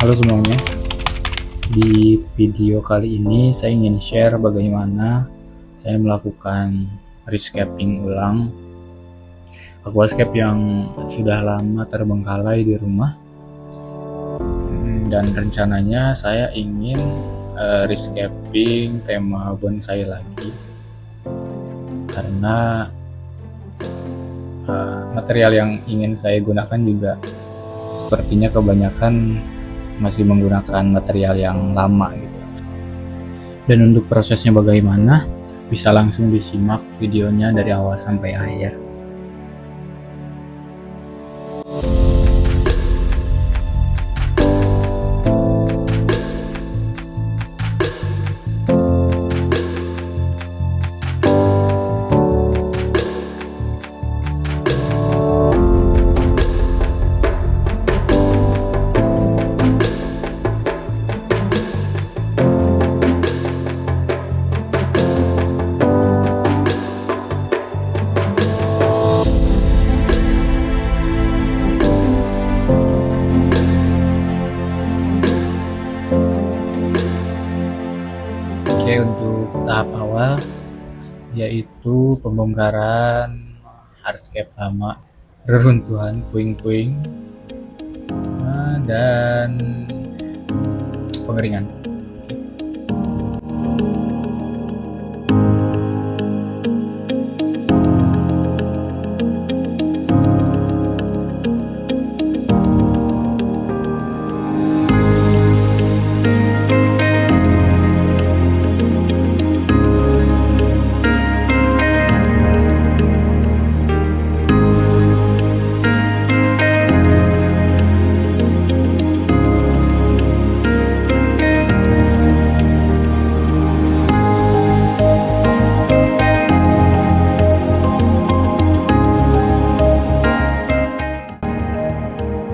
Halo semuanya, di video kali ini saya ingin share bagaimana saya melakukan rescaping ulang aquascape yang sudah lama terbengkalai di rumah. Dan rencananya saya ingin rescaping tema bonsai lagi, karena material yang ingin saya gunakan juga sepertinya kebanyakan masih menggunakan material yang lama gitu. Dan untuk prosesnya bagaimana, bisa langsung disimak videonya dari awal sampai akhir. Oke, untuk tahap awal yaitu pembongkaran hardscape lama, reruntuhan puing-puing, dan pengeringan.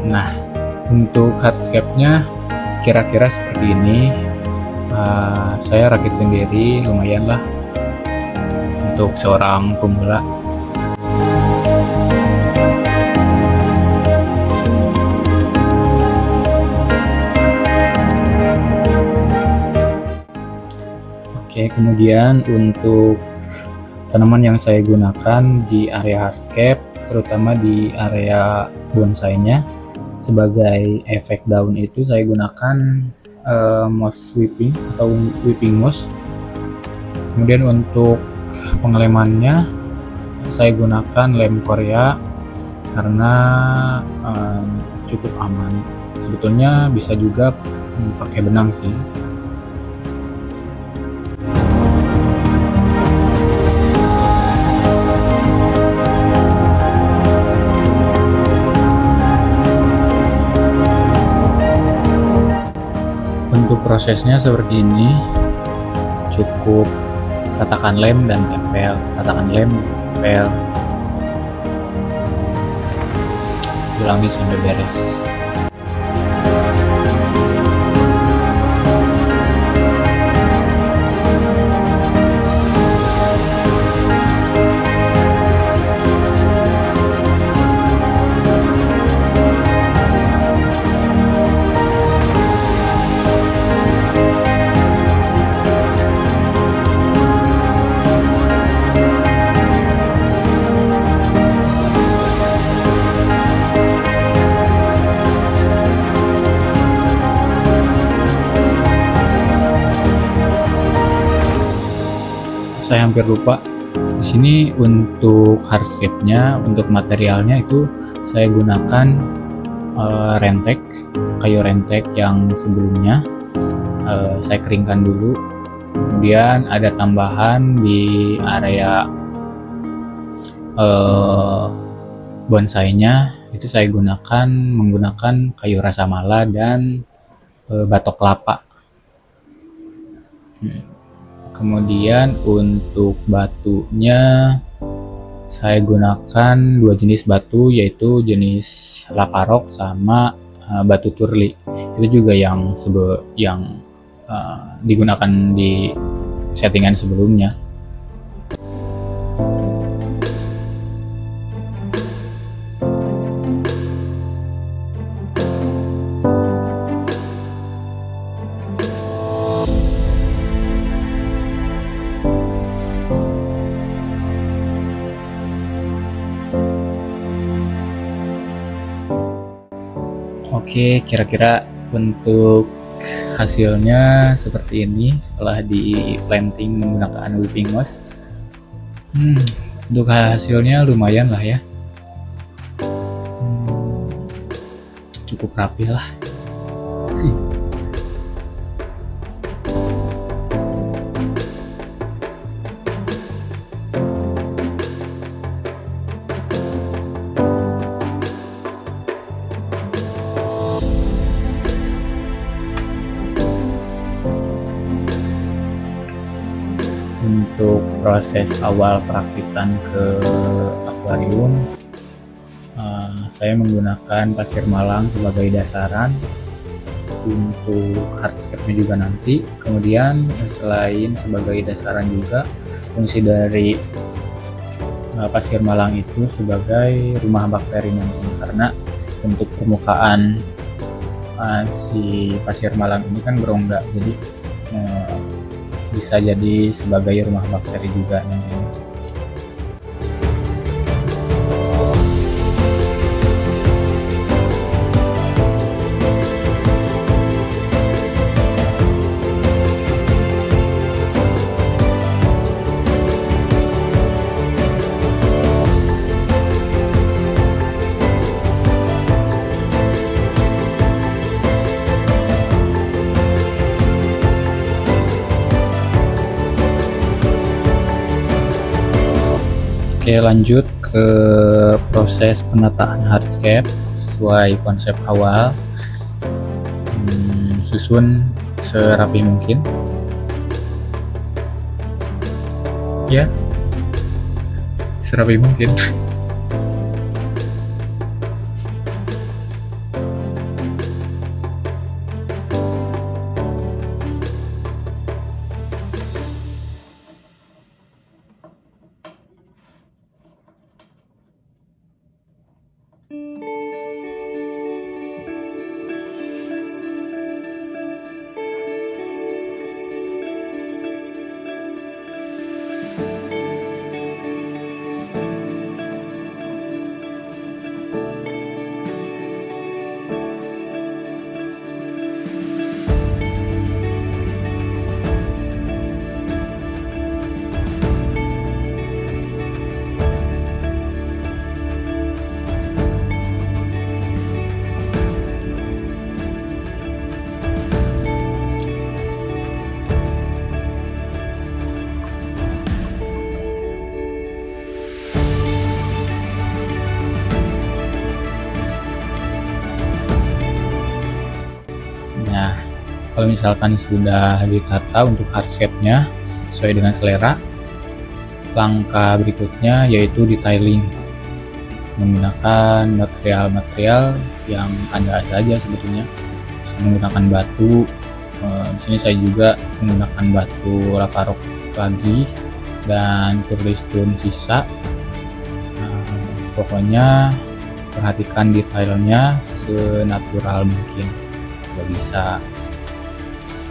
Nah, untuk hardscape-nya kira-kira seperti ini. Saya rakit sendiri, lumayan lah untuk seorang pemula. Oke, kemudian untuk tanaman yang saya gunakan di area hardscape, terutama di area bonsainya, sebagai efek daun itu saya gunakan moss whipping atau whipping moss. Kemudian untuk pengelemannya saya gunakan lem Korea karena cukup aman. Sebetulnya bisa juga pakai benang sih. Untuk prosesnya seperti ini, cukup katakan lem dan tempel, katakan lem, tempel, ulangi sampai beres. Saya hampir lupa, di sini untuk hardscape-nya, untuk materialnya itu saya gunakan rentek, kayu rentek yang sebelumnya saya keringkan dulu. Kemudian ada tambahan di area bonsainya, itu saya menggunakan kayu rasa mala dan batok kelapa. Kemudian untuk batunya saya gunakan dua jenis batu, yaitu jenis laparok sama batu turli. Itu juga yang digunakan di settingan sebelumnya. Oke, kira-kira untuk hasilnya seperti ini setelah di planting menggunakan whipping mouse. Untuk hasilnya lumayan lah ya. Cukup rapi lah. Untuk proses awal perakitan ke akuarium, saya menggunakan pasir malang sebagai dasaran untuk hardscape-nya juga nanti. Kemudian selain sebagai dasaran juga, fungsi dari pasir malang itu sebagai rumah bakteri nanti, karena untuk permukaan si pasir malang ini kan berongga, jadi bisa jadi sebagai rumah bakteri juga nantinya. Oke, lanjut ke proses penataan hardscape sesuai konsep awal. Susun serapi mungkin. Ya, serapi mungkin. Nah, kalau misalkan sudah ditata untuk hardscape-nya sesuai dengan selera, langkah berikutnya yaitu detailing menggunakan material-material yang ada saja sebetulnya. Bisa menggunakan batu. Di sini saya juga menggunakan batu laparok lagi dan Purley-Stone sisa. Pokoknya perhatikan detailnya senatural mungkin. Kalau bisa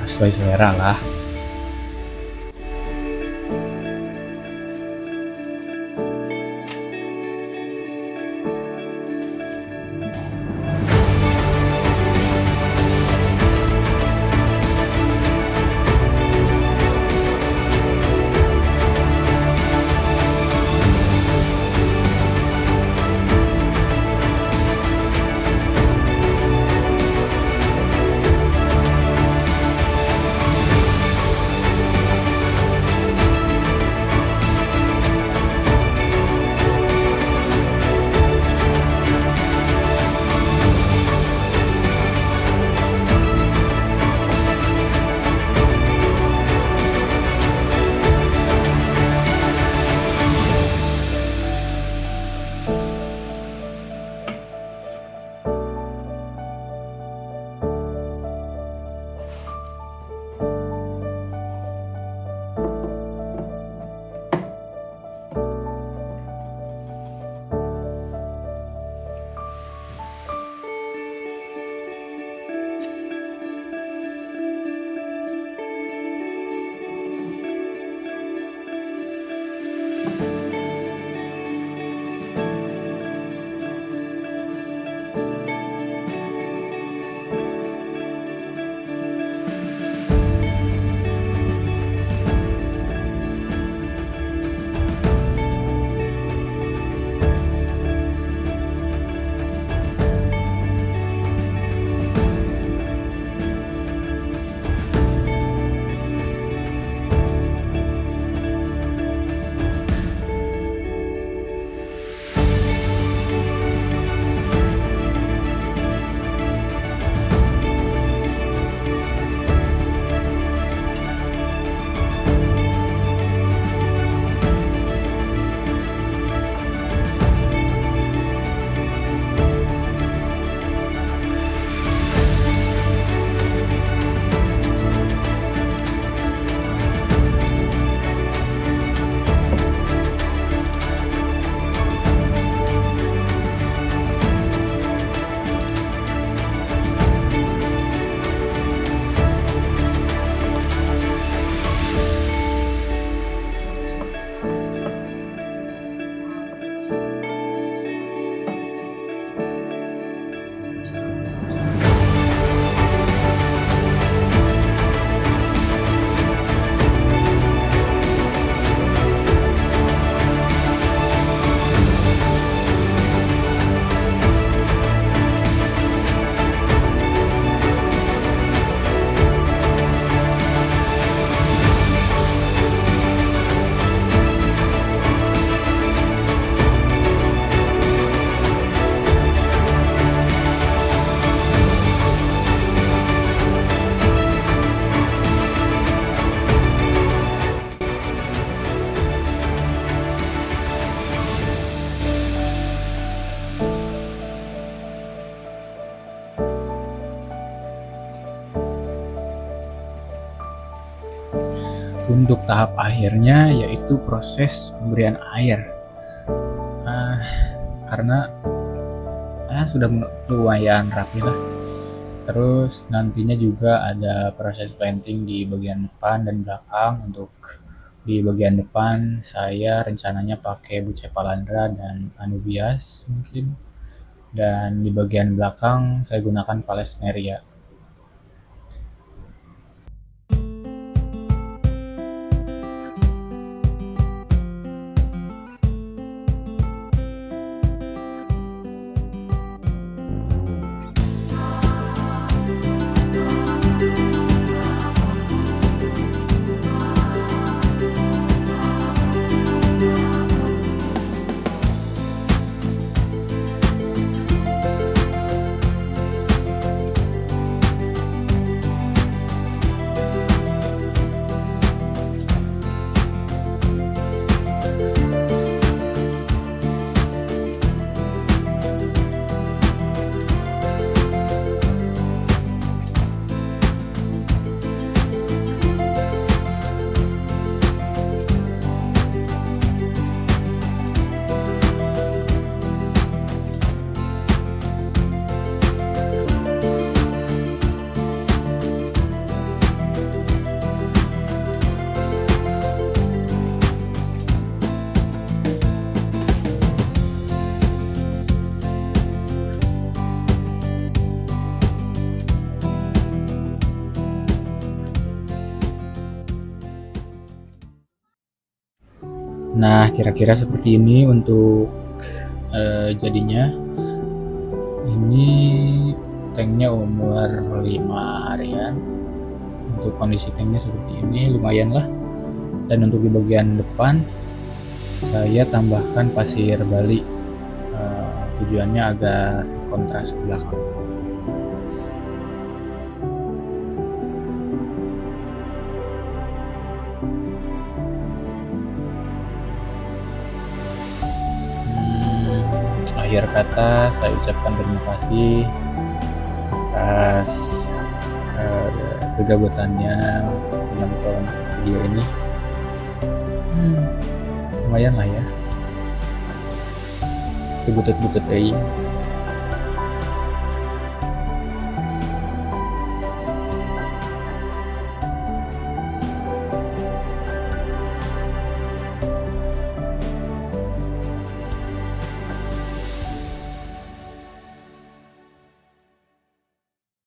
sesuai selera lah. untuk tahap akhirnya yaitu proses pemberian air. Ah, karena sudah lumayan rapi lah. Terus nantinya juga ada proses planting di bagian depan dan belakang. Untuk di bagian depan saya rencananya pakai Bucephalandra dan Anubias mungkin. Dan di bagian belakang saya gunakan Valesneria. Nah, kira-kira seperti ini untuk jadinya. Ini tanknya umur 5 harian. Untuk kondisi tanknya seperti ini, lumayan lah. Dan untuk di bagian depan saya tambahkan pasir Bali. Tujuannya agar kontras ke belakang. Akhir kata saya ucapkan terima kasih atas kegabutannya menonton video ini. Lumayan lah ya, itu butut-butut